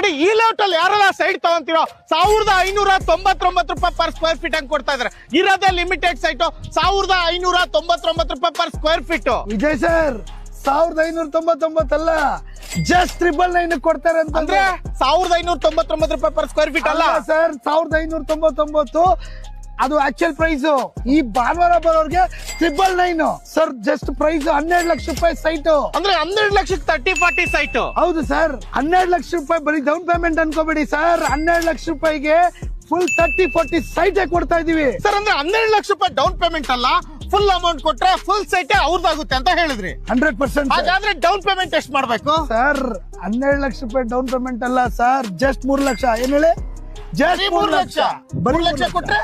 ನೋಡಿ ಈ ಲೇಔಟ್ ಅಲ್ಲಿ ಯಾರೆಲ್ಲ ಸೈಟ್ ತಗೊಂತೀರೋ 1599 ರೂಪಾಯಿ ಪರ್ ಸ್ಕ್ವೇರ್ ಫೀಟ್ ಹಂಗ್ ಕೊಡ್ತಾ ಇದಾರೆ. ಇರೋದೇ ಲಿಮಿಟೆಡ್ ಸೈಟ್ 1599 ರೂಪಾಯಿ per square feet. Vijay sir 1599 ಅಲ್ಲ, ಜಸ್ಟ್ 999 ಕೊಡ್ತಾರೆ ಅಂದ್ರೆ 1599 ರೂಪಾಯಿ ಪರ್ ಸ್ಕ್ವೇರ್ ಫೀಟ್ ಅಲ್ಲ ಸರ್, 1599 ಅದು ಆಕ್ಚುಯಲ್ ಪ್ರೈಸ್. ಈ ಭಾನುವಾರ ಬರೋರ್ಗೆ 999 ಸರ್, ಜಸ್ಟ್ ಪ್ರೈಸ್ 12 ಲಕ್ಷ ರೂಪಾಯಿ ಸೈಟ್. ಅಂದ್ರೆ 12 ಲಕ್ಷಕ್ಕೆ 30-40 ಸೈಟ್. ಹೌದು ಸರ್, 12 ಲಕ್ಷ ರೂಪಾಯಿ ಬರೀ ಡೌನ್ ಪೇಮೆಂಟ್ ಅನ್ಕೋಬೇಡಿ ಸರ್, 12 ಲಕ್ಷ ರೂಪಾಯಿಗೆ ಫುಲ್ 30-40 ಸೈಟ್ ಕೊಡ್ತಾ ಇದೀವಿ ಸರ್. ಅಂದ್ರೆ 12 ಲಕ್ಷ ರೂಪಾಯಿ ಡೌನ್ ಪೇಮೆಂಟ್ ಅಲ್ಲ, ಫುಲ್ ಅಮೌಂಟ್ ಕೊಟ್ರೆ ಫುಲ್ ಸೈಟ್ ಅವ್ರದ್ದಾಗುತ್ತೆ ಅಂತ ಹೇಳಿದ್ರಿ. 100%. ಹಾಗಾದ್ರೆ ಡೌನ್ ಪೇಮೆಂಟ್ ಎಷ್ಟು ಮಾಡ್ಬೇಕು ಸರ್? 12 ಲಕ್ಷ ರೂಪಾಯಿ ಡೌನ್ ಪೇಮೆಂಟ್ ಅಲ್ಲ ಸರ್, ಜಸ್ಟ್ 3 ಲಕ್ಷ. ಏನ್ ಹೇಳಿ? ಜಸ್ಟ್ 3 ಲಕ್ಷ. 3 ಲಕ್ಷ ಕೊಟ್ರೆ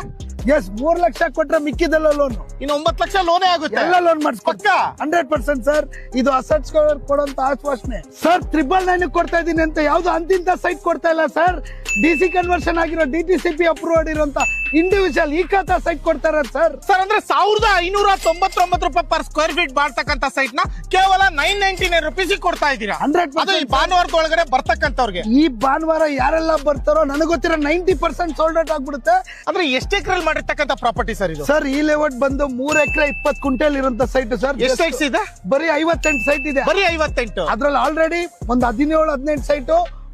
ಎಸ್, 3 ಲಕ್ಷ ಕೊಟ್ರೆ ಮಿಕ್ಕಿದೆಲ್ಲ ಲೋನ್. ಇನ್ನು 9 ಲಕ್ಷ ಲೋನೇ ಆಗುತ್ತೆ. ಎಲ್ಲ ಲೋನ್ ಮಾಡಿಸ್ಕೊಟ್ಟ 100% ಸರ್. ಇದು ಅಸೆಟ್ಸ್ ಕೊಡೋಂತ ಆಶ್ವಾಸನೆ ಸರ್. 999 ಕೊಡ್ತಾ ಇದೀನಿ ಅಂತ ಯಾವ್ದು ಅಂತಿಂತ ಸೈಟ್ ಕೊಡ್ತಾ ಇಲ್ಲ ಸರ್. ಡಿಸಿ ಕನ್ವರ್ಷನ್ ಆಗಿರೋ DTCP ಅಪ್ರೂವ್ ಆಗಿರೋಂತ ಇಂಡಿವಿಜುವಲ್ ಈ ಖಾತಾ ಸೈಟ್ ಕೊಡ್ತಾರ ಸರ್. ಸರ್ ಅಂದ್ರೆ 1599 ರೂಪಾಯಿ ಪರ್ ಸ್ಕ್ವೇರ್ ಫೀಟ್ ಮಾಡ್ತಕ್ಕಂತ ಸೈಟ್ ನ ಕೇವಲ 999 ರುಪೀಸ್ ಕೊಡ್ತಾ ಇದ್ದೀರಾ. 100% ಈ ಭಾನುವಾರದ ಒಳಗಡೆ ಬರ್ತಕ್ಕಂಥವ್ರಿಗೆ. ಈ ಭಾನುವಾರ ಯಾರೆಲ್ಲ ಬರ್ತಾರೋ ನನಗೆ ಗೊತ್ತಿರೋ 90% ಸೋಲ್ಡ್ ಔಟ್ ಆಗ್ಬಿಡುತ್ತೆ. ಅಂದ್ರೆ ಎಷ್ಟು ಎಕರೆ ಮಾಡಿರ್ತಕ್ಕಂಥ ಪ್ರಾಪರ್ಟಿ ಸರ್ ಇದು? ಸರ್ ಈ ಲೇಔಟ್ ಬಂದು 3 ಎಕರೆ 20 ಕುಂಟೆಲ್ ಇರುವಂತ ಸೈಟ್ ಸರ್. ಎಷ್ಟು ಸೈಟ್ಸ್ ಇದೆ? ಬರೀ 58 ಸೈಟ್ ಇದೆ. ಬರೀ 58. ಅದ್ರಲ್ಲಿ ಆಲ್ರೆಡಿ ಒಂದು 17-18 ಸೈಟ್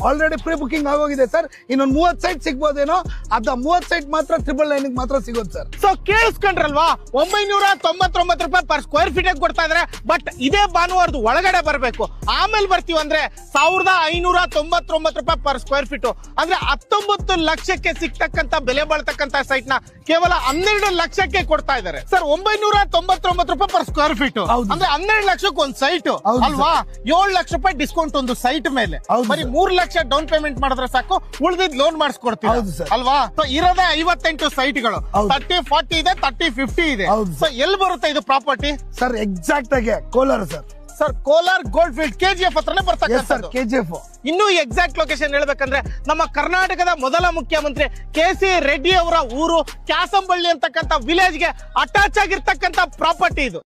ಆಲ್ರೆಡಿ ಪ್ರೀ ಬುಕಿಂಗ್ ಆಗೋಗಿದೆ ಸರ್. ಇನ್ನೊಂದು 30 ಸೈಟ್ ಸಿಗ್ಬೋದೇನೋ. ಅದ 30 ಸೈಟ್ ಮಾತ್ರ 999 ಮಾತ್ರ ಸಿಗೋದು ಸರ್. ಸೊ ಕೇಳಿಸ್ಕೊಂಡ್ರಲ್ವಾ, 999 ರೂಪಾಯಿ ಪರ್ ಸ್ಕ್ವೇರ್ ಫೀಟ್ ಕೊಡ್ತಾ ಇದ್ರೆ. ಬಟ್ ಇದೇ ಭಾನುವಾರದ ಒಳಗಡೆ ಬರಬೇಕು. ಆಮೇಲೆ ಬರ್ತೀವಿ ಅಂದ್ರೆ 1599 ರೂಪಾಯಿ ಪರ್ ಸ್ಕ್ವೇರ್ ಫೀಟ್. ಅಂದ್ರೆ 19 ಲಕ್ಷಕ್ಕೆ ಸಿಗ್ತಕ್ಕಂತ ಬೆಲೆ ಬಾಳ್ತಕ್ಕಂತ ಸೈಟ್ ನ ಕೇವಲ 12 ಲಕ್ಷಕ್ಕೆ ಕೊಡ್ತಾ ಇದ್ದಾರೆ ಸರ್. 999 ರೂಪಾಯಿ ಪರ್ ಸ್ಕ್ವೇರ್ ಫೀಟ್ ಅಂದ್ರೆ 12 ಲಕ್ಷಕ್ಕೆ ಒಂದು ಸೈಟ್ ಅಲ್ವಾ. 7 ಲಕ್ಷ ರೂಪಾಯಿ ಡಿಸ್ಕೌಂಟ್ ಒಂದು ಸೈಟ್ ಮೇಲೆ. ಬರೀ 3 ಲಕ್ಷ ಡೌನ್ ಪೇಮೆಂಟ್ ಮಾಡಿದ್ರೆ ಸಾಕು, ಉಳಿದಿದ್ ಲೋನ್ ಮಾಡಿಸ್ಕೊಡ್ತೀವಿ ಅಲ್ವಾ. ಸೊ ಇರೋದೇ 58 ಸೈಟ್ಗಳು. 30-40 ಇದೆ, 30-50 ಇದೆ. ಸೊ ಎಲ್ಲಿ ಬರುತ್ತೆ ಇದು ಪ್ರಾಪರ್ಟಿ ಸರ್? ಎಕ್ಸಾಕ್ಟ್ ಆಗಿ Kolar sir. Sir Kolar gold field KGF ಹತ್ರನೇ ಬರ್ತಕ್ಕಂಥದ್ದು. KGF. ಇನ್ನು ಎಕ್ಸಾಕ್ಟ್ ಲೊಕೇಶನ್ ಹೇಳ್ಬೇಕಂದ್ರೆ ನಮ್ಮ ಕರ್ನಾಟಕದ ಮೊದಲ ಮುಖ್ಯಮಂತ್ರಿ KC ರೆಡ್ಡಿ ಅವರ ಊರು ಕ್ಯಾಸಂಬಳ್ಳಿ ಅಂತಕ್ಕಂಥ ವಿಲೇಜ್ ಗೆ ಅಟ್ಯಾಚ್ ಆಗಿರ್ತಕ್ಕಂಥ ಪ್ರಾಪರ್ಟಿ ಇದು.